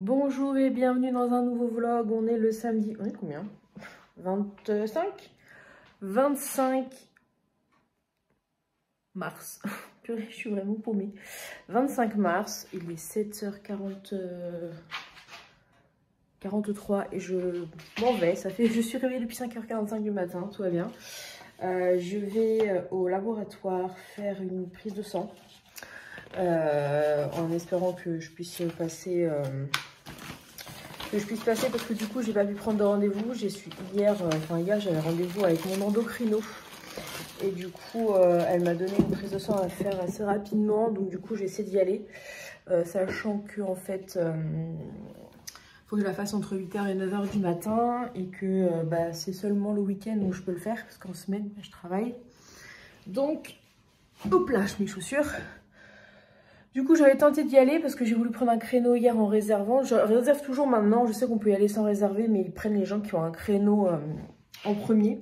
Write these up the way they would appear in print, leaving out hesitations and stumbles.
Bonjour et bienvenue dans un nouveau vlog. On est le samedi, on est combien? 25 mars. Purée, je suis vraiment paumée. 25 mars, il est 7h43 et je m'en vais. Je suis réveillée depuis 5h45 du matin, tout va bien. Je vais au laboratoire faire une prise de sang en espérant que je puisse passer. Parce que du coup j'ai pas pu prendre de rendez-vous. Hier j'avais rendez-vous avec mon endocrino et du coup elle m'a donné une prise de sang à faire assez rapidement, donc du coup j'ai essayé d'y aller, sachant que en fait faut que je la fasse entre 8h et 9h du matin et que c'est seulement le week-end où je peux le faire parce qu'en semaine je travaille. Donc hop là, je mets mes chaussures. Du coup, j'avais tenté d'y aller parce que j'ai voulu prendre un créneau hier en réservant. Je réserve toujours maintenant. Je sais qu'on peut y aller sans réserver, mais ils prennent les gens qui ont un créneau en premier.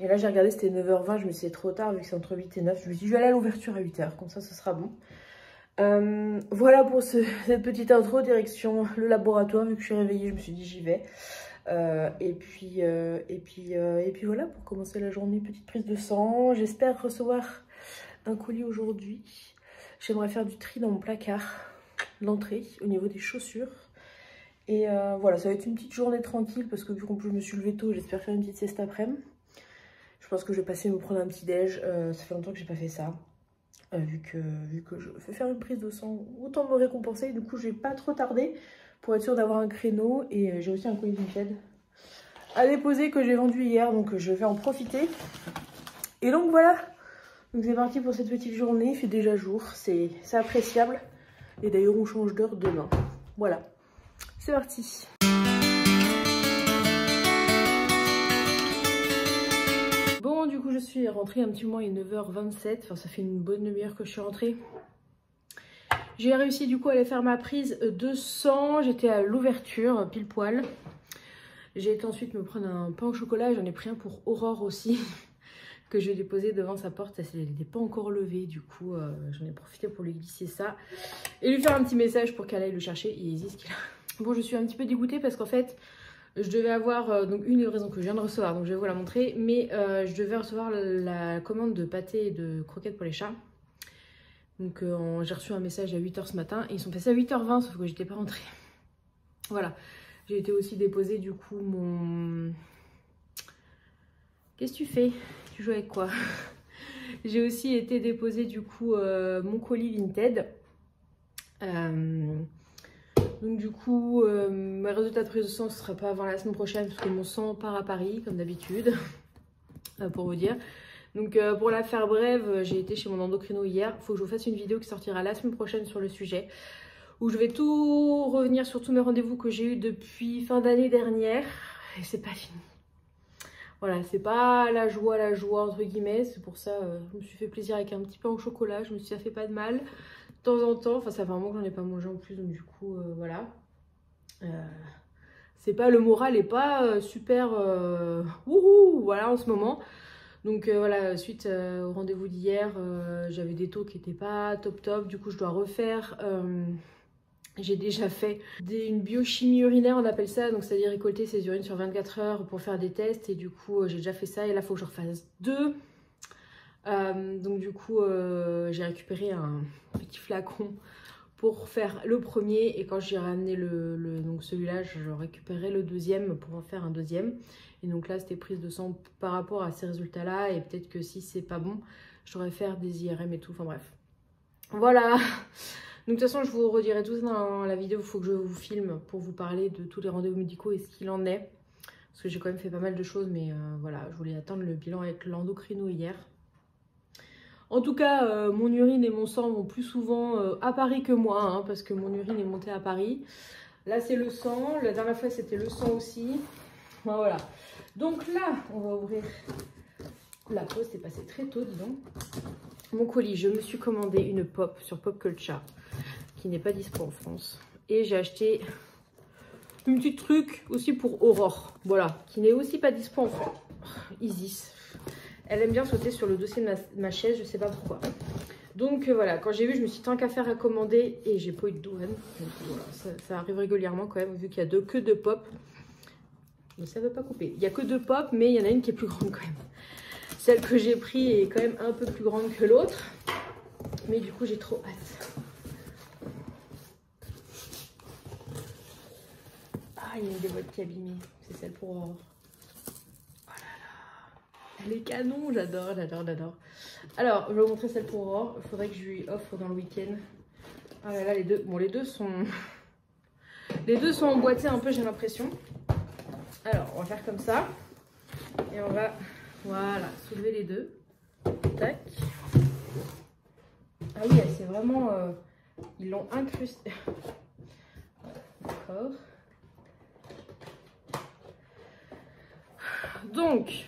Et là, j'ai regardé, c'était 9h20. Je me suis dit, c'est trop tard vu que c'est entre 8 et 9. Je me suis dit, je vais aller à l'ouverture à 8h. Comme ça, ce sera bon. Voilà pour cette petite intro. Direction le laboratoire. Vu que je suis réveillée, je me suis dit, j'y vais. Et puis voilà, pour commencer la journée, petite prise de sang. J'espère recevoir un colis aujourd'hui. J'aimerais faire du tri dans mon placard, l'entrée, au niveau des chaussures. Et voilà, ça va être une petite journée tranquille parce que vu qu'en plus je me suis levée tôt, j'espère faire une petite sieste après-midi. Je pense que je vais passer me prendre un petit déj. Ça fait longtemps que j'ai pas fait ça. Vu que je fais faire une prise de sang, autant me récompenser. Du coup, je vais pas trop tarder pour être sûre d'avoir un créneau. Et j'ai aussi un colis Vinted à déposer que j'ai vendu hier. Donc je vais en profiter. Et donc voilà. Donc c'est parti pour cette petite journée, il fait déjà jour, c'est appréciable. Et d'ailleurs on change d'heure demain. Voilà, c'est parti. Bon, du coup je suis rentrée un petit moment, il est 9h27, enfin ça fait une bonne demi-heure que je suis rentrée. J'ai réussi du coup à aller faire ma prise de sang, j'étais à l'ouverture, pile poil. J'ai été ensuite me prendre un pain au chocolat, j'en ai pris un pour Aurore aussi. Que je vais déposer devant sa porte, elle n'est pas encore levée, du coup j'en ai profité pour lui glisser ça et lui faire un petit message pour qu'elle aille le chercher. Il existe qu'il a. Bon, je suis un petit peu dégoûtée parce qu'en fait je devais avoir donc une livraison que je viens de recevoir, donc je vais vous la montrer, mais je devais recevoir la commande de pâté et de croquettes pour les chats. Donc j'ai reçu un message à 8h ce matin et ils sont passés à 8h20 sauf que j'étais pas rentrée. Voilà, j'ai été aussi déposer du coup mon... Qu'est-ce que tu fais? Tu joues avec quoi? J'ai aussi été déposer du coup mon colis Vinted. Donc du coup, mes résultats de prise de sang, ce ne sera pas avant la semaine prochaine parce que mon sang part à Paris comme d'habitude, pour vous dire. Donc pour la faire brève, j'ai été chez mon endocrino hier. Il faut que je vous fasse une vidéo qui sortira la semaine prochaine sur le sujet, où je vais tout revenir sur tous mes rendez-vous que j'ai eu depuis fin d'année dernière. Et c'est pas fini. Voilà, c'est pas la joie entre guillemets, c'est pour ça je me suis fait plaisir avec un petit pain au chocolat, je me suis dit ça fait pas de mal, de temps en temps, enfin ça fait un moment que j'en ai pas mangé en plus, donc du coup voilà. C'est pas, le moral est pas super wouhou, voilà en ce moment. Donc voilà, suite au rendez-vous d'hier, j'avais des taux qui étaient pas top, du coup je dois refaire... J'ai déjà fait une biochimie urinaire, on appelle ça, donc c'est-à-dire récolter ses urines sur 24 heures pour faire des tests. Et du coup, j'ai déjà fait ça et là, il faut que je refasse 2. Donc du coup, j'ai récupéré un petit flacon pour faire le premier. Et quand j'ai ramené donc celui-là, je récupérerai le deuxième pour en faire un deuxième. Et donc là, c'était prise de sang par rapport à ces résultats-là. Et peut-être que si c'est pas bon, je devrais faire des IRM et tout. Enfin bref. Voilà. Donc de toute façon, je vous redirai tout ça dans la vidéo. Il faut que je vous filme pour vous parler de tous les rendez-vous médicaux et ce qu'il en est. Parce que j'ai quand même fait pas mal de choses, mais voilà, je voulais attendre le bilan avec l'endocrino hier. En tout cas, mon urine et mon sang vont plus souvent à Paris que moi, hein, parce que mon urine est montée à Paris. Là, c'est le sang. La dernière fois, c'était le sang aussi. Voilà. Donc là, on va ouvrir la pause. C'est passé très tôt, dis donc. Mon colis, je me suis commandé une pop sur Pop Culture qui n'est pas dispo en France. Et j'ai acheté une petite truc aussi pour Aurore, voilà, qui n'est aussi pas dispo en France. Isis, elle aime bien sauter sur le dossier de ma chaise, je sais pas pourquoi. Donc voilà, quand j'ai vu, je me suis dit tant qu'à faire à commander et j'ai pas eu de douane. Donc voilà, ça arrive régulièrement quand même, vu qu'il y a que deux pop. Mais ça veut pas couper. Il y a que deux pop, mais il y en a une qui est plus grande quand même. Celle que j'ai pris est quand même un peu plus grande que l'autre. Mais du coup, j'ai trop hâte. Ah, il y a une des boîtes qui est abîmée. C'est celle pour Aurore. Oh là là. Elle est canon, j'adore, j'adore, j'adore. Alors, je vais vous montrer celle pour Aurore. Il faudrait que je lui offre dans le week-end. Ah là là, les deux. Bon, les deux sont emboîtés un peu, j'ai l'impression. Alors, on va faire comme ça. Et on va, voilà, soulever les deux. Tac. Ah oui, c'est vraiment... ils l'ont incrusté. D'accord. Donc,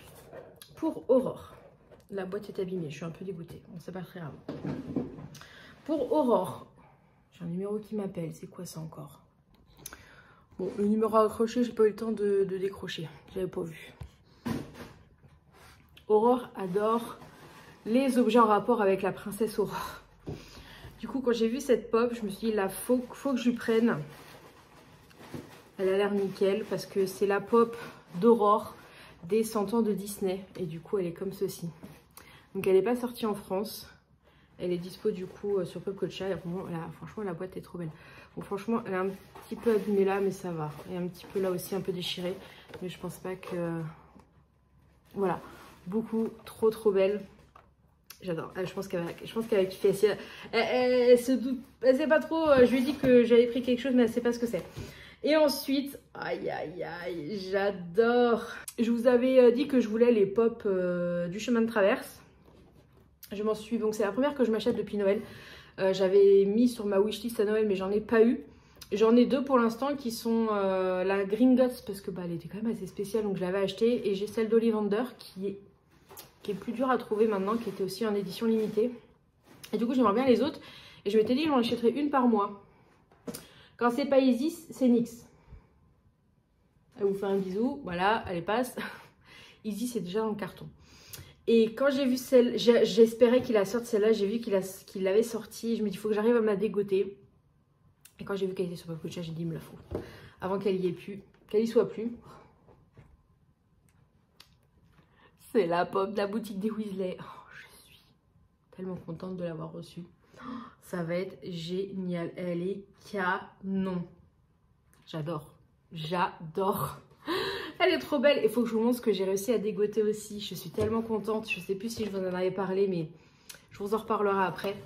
pour Aurore, la boîte est abîmée, je suis un peu dégoûtée. Bon, c'est pas très grave. Pour Aurore, j'ai un numéro qui m'appelle. C'est quoi ça encore? Bon, le numéro accroché, j'ai pas eu le temps de décrocher. J'avais pas vu. Aurore adore les objets en rapport avec la princesse Aurore. Du coup, quand j'ai vu cette pop, je me suis dit, là, faut que je lui prenne. Elle a l'air nickel parce que c'est la pop d'Aurore des 100 ans de Disney. Et du coup, elle est comme ceci. Donc, elle n'est pas sortie en France. Elle est dispo du coup sur Popculture. Et franchement, la boîte est trop belle. Bon, franchement, elle est un petit peu abîmée là, mais ça va. Et un petit peu là aussi, un peu déchirée. Mais je pense pas que... Voilà. Beaucoup, trop belle. J'adore. Je pense qu'elle va kiffer. Elle se doute. Elle sait pas trop. Je lui ai dit que j'avais pris quelque chose, mais elle sait pas ce que c'est. Et ensuite, aïe, j'adore. Je vous avais dit que je voulais les pop du chemin de traverse. Je m'en suis... Donc c'est la première que je m'achète depuis Noël. J'avais mis sur ma wishlist à Noël, mais j'en ai pas eu. J'en ai deux pour l'instant qui sont la Gringotts, parce que elle était quand même assez spéciale, donc je l'avais achetée. Et j'ai celle d'Ollivander qui est plus dure à trouver maintenant, qui était aussi en édition limitée. Et du coup, j'aimerais bien les autres. Et je m'étais dit, j'en achèterai une par mois. Quand c'est pas Isis, c'est Nyx. Elle vous fait un bisou. Voilà, elle passe. Isis, c'est déjà dans le carton. Et quand j'ai vu celle, j'espérais qu'il la sorte celle-là. J'ai vu qu'il l'avait sortie. Je me dis, il faut que j'arrive à me la dégoter. Et quand j'ai vu qu'elle était sur Popculture, j'ai dit, il me la faut. Avant qu'elle y soit plus. C'est la pop de la boutique des Weasley. Oh, je suis tellement contente de l'avoir reçue. Oh, ça va être génial. Elle est canon. J'adore. J'adore. Elle est trop belle. Il faut que je vous montre ce que j'ai réussi à dégoter aussi. Je suis tellement contente. Je ne sais plus si je vous en avais parlé, mais je vous en reparlerai après.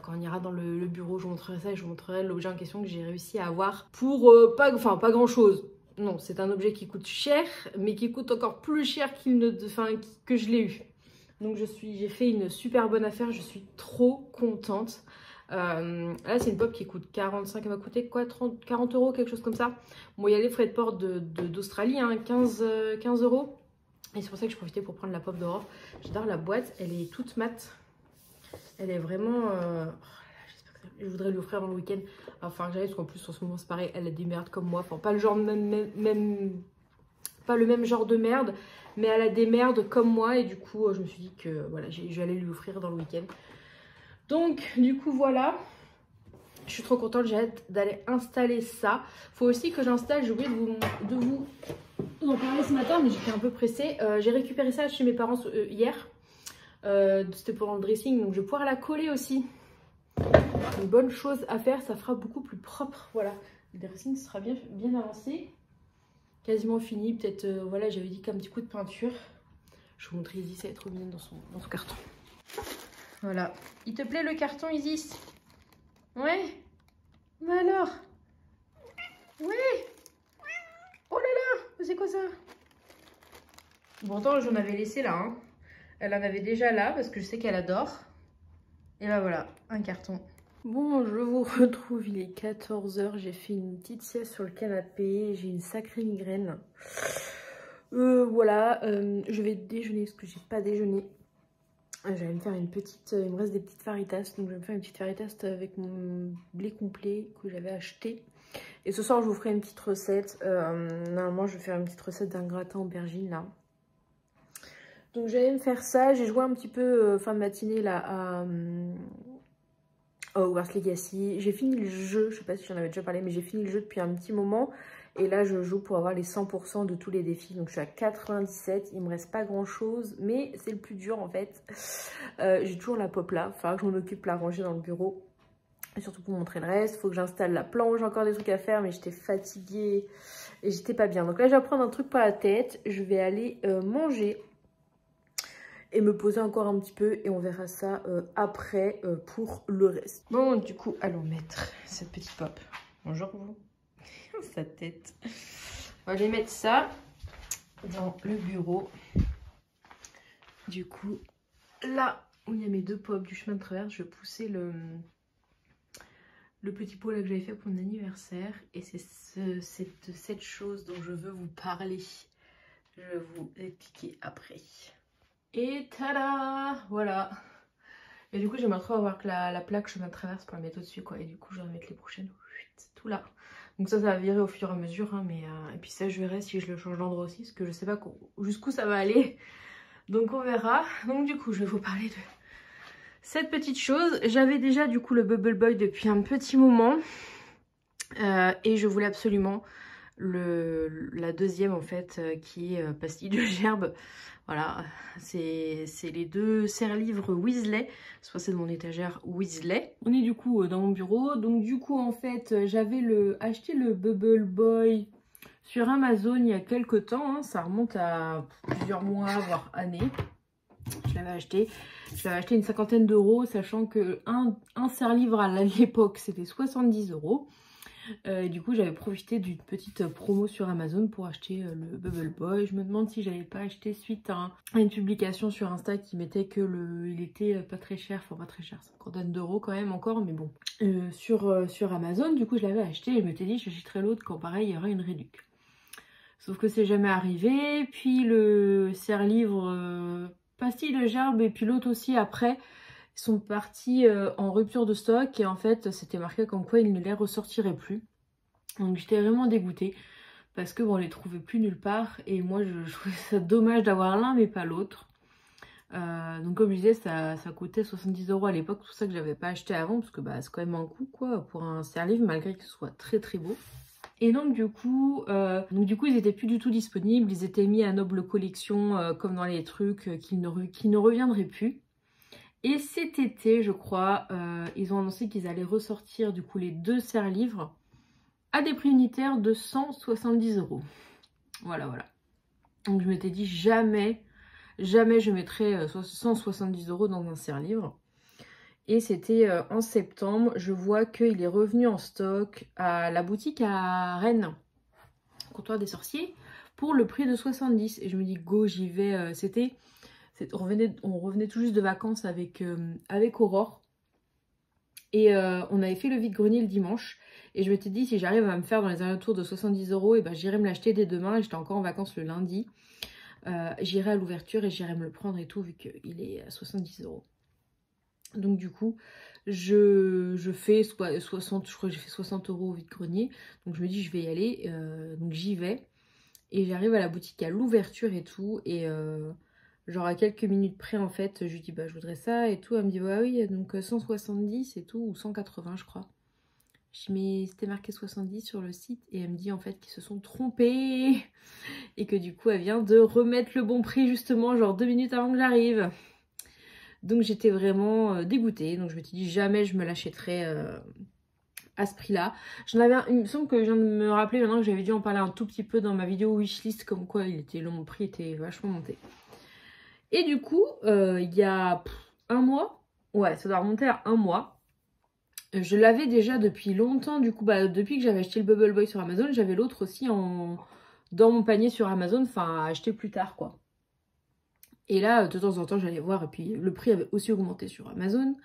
Quand on ira dans le bureau, je vous montrerai ça et je vous montrerai l'objet en question que j'ai réussi à avoir pour pas grand chose. Non, c'est un objet qui coûte cher, mais qui coûte encore plus cher que je l'ai eu. Donc j'ai fait une super bonne affaire, je suis trop contente. Là, c'est une pop qui coûte 45, elle m'a coûté quoi, 40 €, quelque chose comme ça. Bon, il y a les frais de port d'Australie, hein, 15 €. Et c'est pour ça que je profitais pour prendre la pop d'Aurore. J'adore la boîte, elle est toute mate. Elle est vraiment... je voudrais lui offrir dans le week-end. Enfin, j'arrive parce qu'en plus, en ce moment, c'est pareil, elle a des merdes comme moi. Enfin, pas le même genre de merde, mais elle a des merdes comme moi. Et du coup, je me suis dit que voilà, j'allais lui offrir dans le week-end. Donc, du coup, voilà. Je suis trop contente, j'ai hâte d'aller installer ça. Faut aussi que j'installe, j'ai oublié de vous en parler ce matin, mais j'étais un peu pressée. J'ai récupéré ça chez mes parents hier. C'était pour le dressing, donc je vais pouvoir la coller aussi. Une bonne chose à faire, ça fera beaucoup plus propre. Voilà, le dressing sera bien avancé. Quasiment fini, peut-être, voilà, j'avais dit qu'un petit coup de peinture. Je vous montre Isis, elle est trop mignonne dans son carton. Voilà. Il te plaît le carton, Isis? Ouais. Mais alors? Ouais. Oh là là, c'est quoi ça? Pourtant, j'en avais laissé là. Hein. Elle en avait déjà là parce que je sais qu'elle adore. Et là voilà, un carton. Bon, je vous retrouve, il est 14 h. J'ai fait une petite sieste sur le canapé. J'ai une sacrée migraine. Voilà, je vais déjeuner parce que j'ai pas déjeuné. J'allais me faire une petite, il me reste des petites faritas, donc je vais me faire une petite faritas avec mon blé complet que j'avais acheté. Et ce soir, je vous ferai une petite recette. Normalement, je vais faire une petite recette d'un gratin aubergine là. Donc j'allais me faire ça, j'ai joué un petit peu fin de matinée là à Hogwarts Legacy. J'ai fini le jeu, je sais pas si j'en avais déjà parlé, mais j'ai fini le jeu depuis un petit moment. Et là je joue pour avoir les 100% de tous les défis. Donc je suis à 97, il me reste pas grand chose, mais c'est le plus dur en fait. J'ai toujours la pop là, il faudra que je m'en occupe, la ranger dans le bureau. Et surtout pour montrer le reste, il faut que j'installe la planche, j'ai encore des trucs à faire, mais j'étais fatiguée et j'étais pas bien. Donc là je vais prendre un truc par la tête, je vais aller manger et me poser encore un petit peu et on verra ça après pour le reste. Bon, du coup, allons mettre cette petite pop. Bonjour vous. Sa tête. On va aller mettre ça dans le bureau. Du coup, là où il y a mes 2 pops du chemin de traverse, je vais pousser le petit pot là que j'avais fait pour mon anniversaire. Et c'est cette chose dont je veux vous parler. Je vais vous expliquer après. Et tada! Voilà. Et du coup, j'aimerais trop avoir que la plaque chemin de traverse pour la mettre au-dessus, quoi. Et du coup, je vais mettre les prochaines. Tout là. Donc ça va virer au fur et à mesure. Hein, mais, et puis ça, je verrai si je le change d'endroit aussi. Parce que je sais pas jusqu'où ça va aller. Donc on verra. Donc du coup, je vais vous parler de cette petite chose. J'avais déjà du coup le Bubble Boy depuis un petit moment. Et je voulais absolument la deuxième en fait qui est pastille de gerbe. Voilà, c'est les 2 serre-livres Weasley, soit c'est de mon étagère Weasley. On est du coup dans mon bureau, donc du coup en fait j'avais acheté le Bubble Boy sur Amazon il y a quelques temps, hein. Ça remonte à plusieurs mois voire années. Je l'avais acheté une 50aine d'euros, sachant que un serre-livre à l'époque c'était 70 €. Et du coup j'avais profité d'une petite promo sur Amazon pour acheter le Bubble Boy. Je me demande si j'avais pas acheté suite à une publication sur Insta qui mettait que il était pas très cher, enfin pas très cher, 50 € quand même encore, mais bon. Sur Amazon, du coup je l'avais acheté et je m'étais dit j'achèterai l'autre quand pareil il y aura une réduc. Sauf que c'est jamais arrivé, puis le serre-livre pastille de gerbe et puis l'autre aussi après sont partis en rupture de stock et en fait c'était marqué comme quoi ils ne les ressortiraient plus. Donc j'étais vraiment dégoûtée parce que bon, on les trouvait plus nulle part et moi je trouvais ça dommage d'avoir l'un mais pas l'autre. Donc comme je disais ça coûtait 70 € à l'époque, tout ça que j'avais pas acheté avant parce que bah, c'est quand même un coût quoi pour un serre-livre malgré que ce soit très très beau. Et donc du coup ils étaient plus du tout disponibles, ils étaient mis à Noble Collection comme dans les trucs qui ne reviendraient plus. Et cet été, je crois, ils ont annoncé qu'ils allaient ressortir du coup les 2 serre-livres à des prix unitaires de 170 €. Voilà. Donc je m'étais dit jamais je mettrais 170 € dans un serre-livre. Et c'était en septembre, je vois qu'il est revenu en stock à la boutique à Rennes, Comptoir des Sorciers, pour le prix de 70. Et je me dis go, j'y vais. On revenait tout juste de vacances avec Aurore. Et on avait fait le vide-grenier le dimanche. Et je m'étais dit, si j'arrive à me faire dans les alentours de 70 €, et ben, j'irai me l'acheter dès demain. Et j'étais encore en vacances le lundi. J'irai à l'ouverture et j'irai me le prendre et tout, vu qu'il est à 70 €. Donc du coup, je fais 60, je crois que j'ai fait 60 € au vide-grenier. Donc je me dis, je vais y aller. Donc j'y vais. Et j'arrive à la boutique à l'ouverture et tout. Et genre à quelques minutes près en fait, je lui dis bah je voudrais ça et tout. Elle me dit bah oui, donc 170 et tout, ou 180 je crois. Je dis mais c'était marqué 70 sur le site. Et elle me dit en fait qu'ils se sont trompés. Et que du coup elle vient de remettre le bon prix justement genre 2 minutes avant que j'arrive. Donc j'étais vraiment dégoûtée. Donc je me suis dit jamais je me l'achèterais à ce prix là. Il me semble que je viens de me rappeler maintenant que j'avais dû en parler un tout petit peu dans ma vidéo wishlist, comme quoi mon prix était vachement monté. Et du coup il y a un mois, ouais ça doit remonter à un mois, je l'avais déjà depuis longtemps du coup, bah, depuis que j'avais acheté le Bubble Boy sur Amazon, j'avais l'autre aussi dans mon panier sur Amazon, enfin à acheter plus tard quoi. Et là de temps en temps j'allais voir et puis le prix avait aussi augmenté sur Amazon.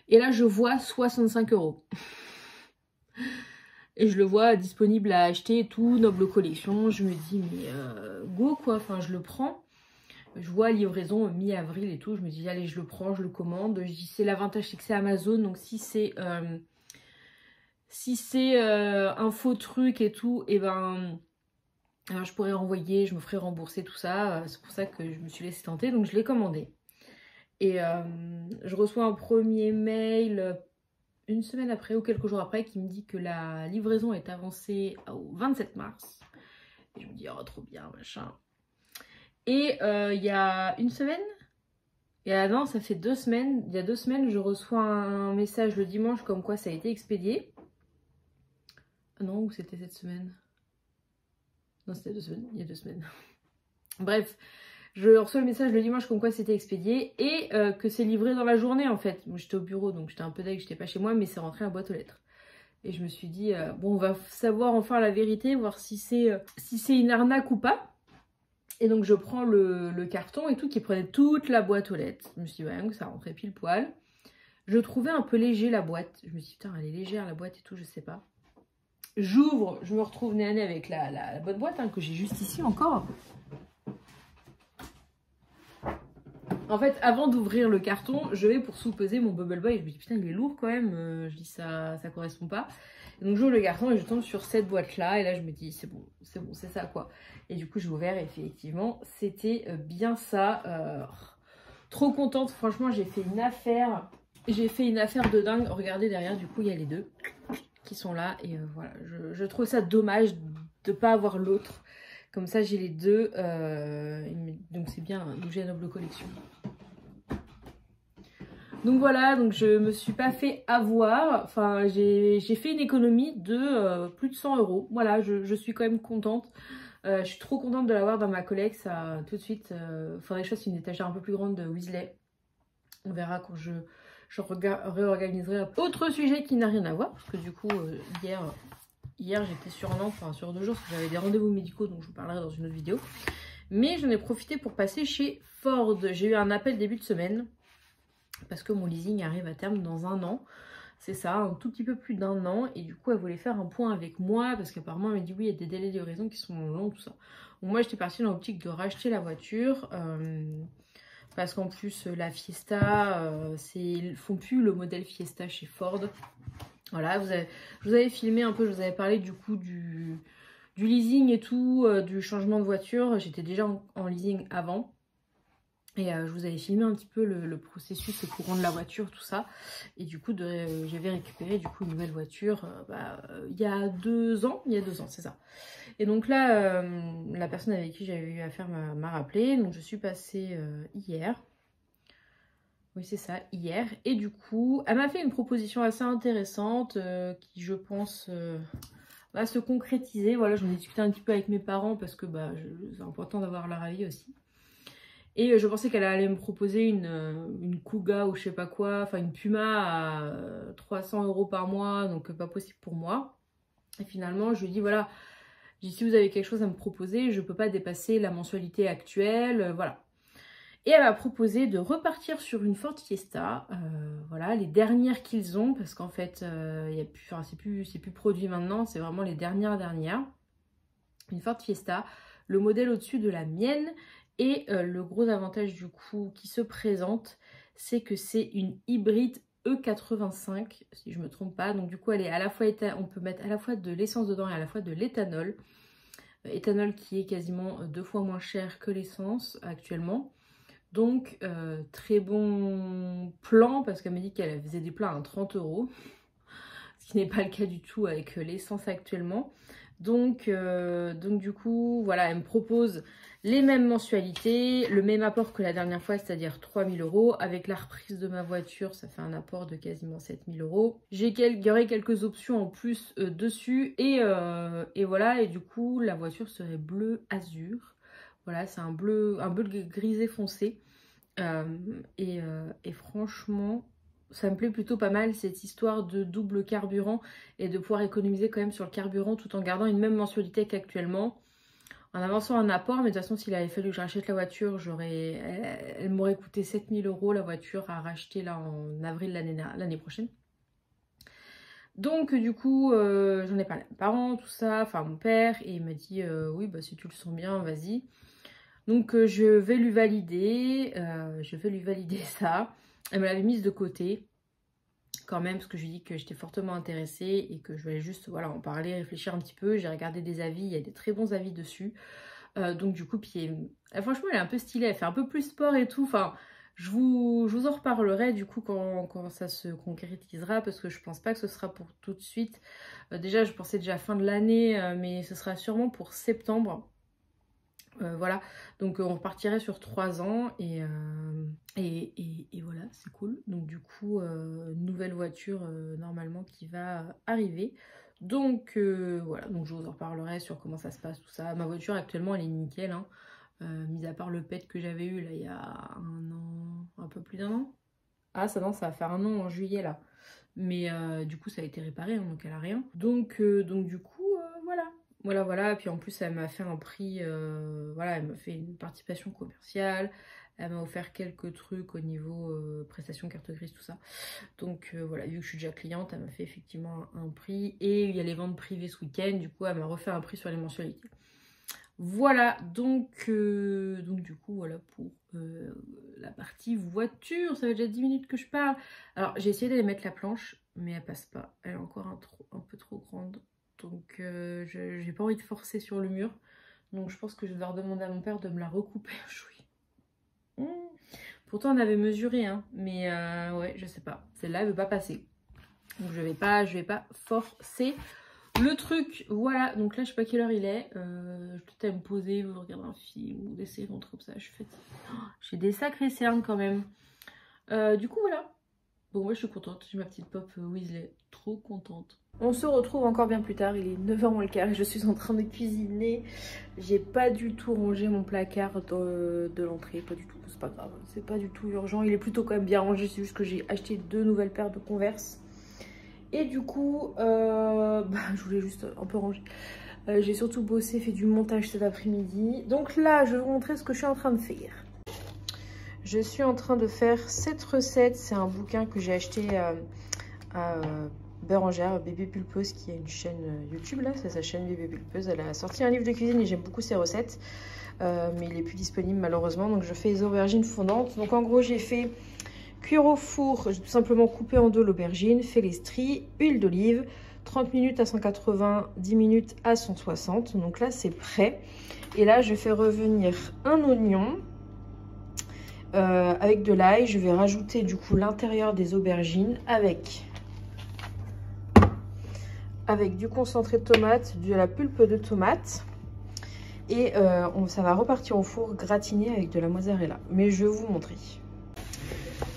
Et là je vois 65 €. Et je le vois disponible à acheter et tout, Noble Collection. Je me dis mais go quoi, enfin je le prends. Je vois livraison mi-avril et tout. Je me dis allez je le prends, je le commande. Je dis c'est l'avantage c'est que c'est Amazon. Donc si c'est un faux truc et tout, et ben Alors je pourrais renvoyer, je me ferais rembourser tout ça. C'est pour ça que je me suis laissée tenter. Donc je l'ai commandé. Et je reçois un premier mail une semaine après ou quelques jours après qui me dit que la livraison est avancée au 27 mars. Et je me dis, oh trop bien, machin. Et il y a une semaine, non, ça fait 2 semaines. Il y a 2 semaines, je reçois un message le dimanche comme quoi ça a été expédié. Ah non, ou c'était cette semaine? Non, c'était 2 semaines, il y a 2 semaines. Bref, je reçois le message le dimanche comme quoi c'était expédié et que c'est livré dans la journée en fait. Moi j'étais au bureau donc j'étais un peu deg, j'étais pas chez moi, mais c'est rentré à la boîte aux lettres. Et je me suis dit, bon, on va savoir enfin la vérité, voir si c'est une arnaque ou pas. Et donc je prends le carton et tout qui prenait toute la boîte aux lettres. Je me suis dit, ouais, ça rentrait pile poil. Je trouvais un peu léger la boîte. Je me suis dit, putain, elle est légère la boîte et tout, je sais pas. J'ouvre, je me retrouve nez à nez avec la bonne boîte hein, que j'ai juste ici encore. En fait, avant d'ouvrir le carton, je vais pour sous-peser mon Bubble Boy. Je me dis, putain, il est lourd quand même. Je dis, ça correspond pas. Et donc, j'ouvre le carton et je tombe sur cette boîte-là. Et là, je me dis, c'est bon, c'est ça, quoi. Et du coup, j'ai ouvert et effectivement, c'était bien ça. Trop contente. Franchement, j'ai fait une affaire. J'ai fait une affaire de dingue. Regardez derrière, du coup, il y a les deux qui sont là. Et voilà, je trouve ça dommage de ne pas avoir l'autre. Comme ça, j'ai les deux. Donc, c'est bien. Donc, j'ai la Noble Collection. Donc voilà, donc je me suis pas fait avoir. Enfin, j'ai fait une économie de plus de 100 €. Voilà, je suis quand même contente. Je suis trop contente de l'avoir dans ma collecte. Ça, tout de suite, faudrait que je fasse une étagère un peu plus grande de Weasley. On verra quand je réorganiserai. Autre sujet qui n'a rien à voir, parce que du coup, hier j'étais sur Nantes, enfin sur 2 jours, parce que j'avais des rendez-vous médicaux, donc je vous parlerai dans une autre vidéo. Mais j'en ai profité pour passer chez Ford. J'ai eu un appel début de semaine, parce que mon leasing arrive à terme dans 1 an. C'est ça, un tout petit peu plus d'1 an. Et du coup, elle voulait faire un point avec moi, parce qu'apparemment, elle m'a dit oui, il y a des délais de livraison qui sont longs, tout ça. Donc moi, j'étais partie dans l'optique de racheter la voiture. Parce qu'en plus, la Fiesta, ils font plus le modèle Fiesta chez Ford. Voilà, je vous avais filmé un peu, je vous avais parlé du coup du leasing et tout, du changement de voiture. J'étais déjà en leasing avant. Et je vous avais filmé un petit peu le processus, le courant de la voiture, tout ça. Et du coup, j'avais récupéré du coup une nouvelle voiture il y a 2 ans. Il y a 2 ans, c'est ça. Et donc là, la personne avec qui j'avais eu affaire m'a rappelé. Donc je suis passée hier. Oui, c'est ça, hier. Et du coup, elle m'a fait une proposition assez intéressante qui, je pense, va se concrétiser. Voilà, j'en ai discuté un petit peu avec mes parents parce que c'est important d'avoir leur avis aussi. Et je pensais qu'elle allait me proposer une Kuga ou je sais pas quoi, enfin une Puma à 300 € par mois, donc pas possible pour moi. Et finalement, je lui ai dit voilà, si vous avez quelque chose à me proposer, je peux pas dépasser la mensualité actuelle, voilà. Et elle m'a proposé de repartir sur une Ford Fiesta, voilà, les dernières qu'ils ont, parce qu'en fait, c'est plus produit maintenant, c'est vraiment les dernières. Une Ford Fiesta, le modèle au-dessus de la mienne. Et le gros avantage du coup qui se présente, c'est que c'est une hybride E85, si je ne me trompe pas. Donc du coup, elle est à la fois on peut mettre à la fois de l'essence dedans et à la fois de l'éthanol. Éthanol qui est quasiment 2 fois moins cher que l'essence actuellement. Donc très bon plan, parce qu'elle m'a dit qu'elle faisait des plats à 30 €. Ce qui n'est pas le cas du tout avec l'essence actuellement. Donc du coup, voilà, elle me propose les mêmes mensualités, le même apport que la dernière fois, c'est-à-dire 3 000 €. Avec la reprise de ma voiture, ça fait un apport de quasiment 7 000 €. Il y aurait quelques options en plus dessus. Et voilà, et du coup, la voiture serait bleu azur. Voilà, c'est un bleu grisé foncé. Et franchement, ça me plaît plutôt pas mal cette histoire de double carburant et de pouvoir économiser quand même sur le carburant tout en gardant une même mensualité qu'actuellement. En avançant un apport, mais de toute façon s'il avait fallu que je rachète la voiture, elle m'aurait coûté 7 000 € la voiture à racheter là en avril l'année prochaine. Donc du coup j'en ai parlé à mes parents, tout ça, enfin mon père, et il m'a dit oui bah si tu le sens bien, vas-y. Donc je vais lui valider ça. Elle me l'avait mise de côté. quand même, parce que je lui ai dit que j'étais fortement intéressée et que je voulais juste voilà, en parler, réfléchir un petit peu. J'ai regardé des avis, il y a des très bons avis dessus. Donc du coup, puis franchement, elle est un peu stylée, elle fait un peu plus sport et tout. Enfin, je vous en reparlerai du coup quand ça se concrétisera, parce que je pense pas que ce sera pour tout de suite. Déjà, je pensais déjà fin de l'année, mais ce sera sûrement pour septembre. Voilà, donc on repartirait sur 3 ans et voilà, c'est cool. Donc du coup, nouvelle voiture normalement qui va arriver. Donc voilà, donc je vous en reparlerai sur comment ça se passe, tout ça. Ma voiture actuellement elle est nickel, hein. Mis à part le pet que j'avais eu là il y a un an, un peu plus d'un an. Ah ça non, ça va faire un an en juillet là. Mais du coup ça a été réparé, hein, donc elle a rien. Donc du coup voilà. Voilà, puis en plus elle m'a fait un prix, voilà, elle m'a fait une participation commerciale, elle m'a offert quelques trucs au niveau prestations carte grise, tout ça. Donc voilà, vu que je suis déjà cliente, elle m'a fait effectivement un prix, et il y a les ventes privées ce week-end, du coup elle m'a refait un prix sur les mensualités. Voilà, donc du coup voilà pour la partie voiture. Ça fait déjà 10 minutes que je parle. Alors j'ai essayé d'aller mettre la planche, mais elle passe pas, elle est encore un peu trop grande. Donc j'ai pas envie de forcer sur le mur. Donc je pense que je vais demander à mon père de me la recouper. Pourtant on avait mesuré, hein, mais ouais, je sais pas. Celle-là elle veut pas passer. Donc je vais pas forcer le truc. Voilà, donc là je sais pas quelle heure il est. Je vais peut-être aller me poser, vous regarder un film ou des séries, comme ça. Je suis fatiguée. J'ai des sacrées cernes quand même. Du coup voilà. Bon, moi je suis contente, j'ai ma petite pop Weasley, trop contente. On se retrouve encore bien plus tard, il est 9h moins le quart et je suis en train de cuisiner. J'ai pas du tout rangé mon placard de l'entrée, pas du tout, c'est pas grave, c'est pas du tout urgent. Il est plutôt quand même bien rangé, c'est juste que j'ai acheté 2 nouvelles paires de Converse. Et du coup, je voulais juste un peu ranger. J'ai surtout bossé, fait du montage cet après-midi. Donc là, je vais vous montrer ce que je suis en train de faire. Je suis en train de faire cette recette. C'est un bouquin que j'ai acheté à Bérangère, Bébé Pulpeuse, qui a une chaîne YouTube. Là, c'est sa chaîne Bébé Pulpeuse. Elle a sorti un livre de cuisine et j'aime beaucoup ses recettes. Mais il n'est plus disponible malheureusement. Donc je fais les aubergines fondantes. Donc en gros, j'ai fait cuire au four. J'ai tout simplement coupé en deux l'aubergine, fait les stries, huile d'olive, 30 minutes à 180, 10 minutes à 160. Donc là, c'est prêt. Et là, je fais revenir un oignon. Avec de l'ail, je vais rajouter du coup l'intérieur des aubergines avec du concentré de tomate, de la pulpe de tomate, et ça va repartir au four gratiné avec de la mozzarella, mais je vais vous montrer.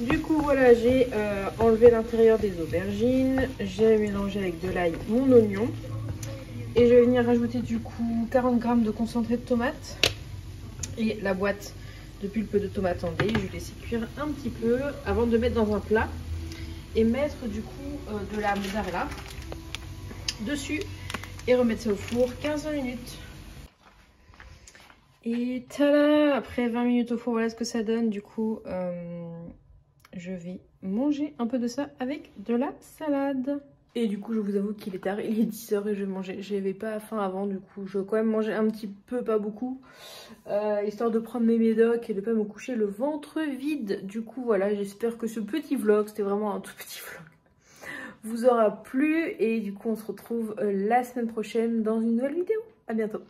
Du coup voilà, j'ai enlevé l'intérieur des aubergines, j'ai mélangé avec de l'ail mon oignon, et je vais venir rajouter du coup 40 g de concentré de tomate et la boîte de pulpe de tomate en dés. Je vais laisser cuire un petit peu avant de mettre dans un plat et mettre du coup de la mozzarella dessus et remettre ça au four 15 minutes. Et tada, après 20 minutes au four, voilà ce que ça donne. Du coup je vais manger un peu de ça avec de la salade. Et du coup je vous avoue qu'il est tard, il est 10h et je vais manger. J'avais pas faim avant, du coup je vais quand même manger un petit peu, pas beaucoup, histoire de prendre mes médocs et de pas me coucher le ventre vide. Du coup voilà, j'espère que ce petit vlog, c'était vraiment un tout petit vlog, vous aura plu. Et du coup on se retrouve la semaine prochaine dans une nouvelle vidéo. À bientôt.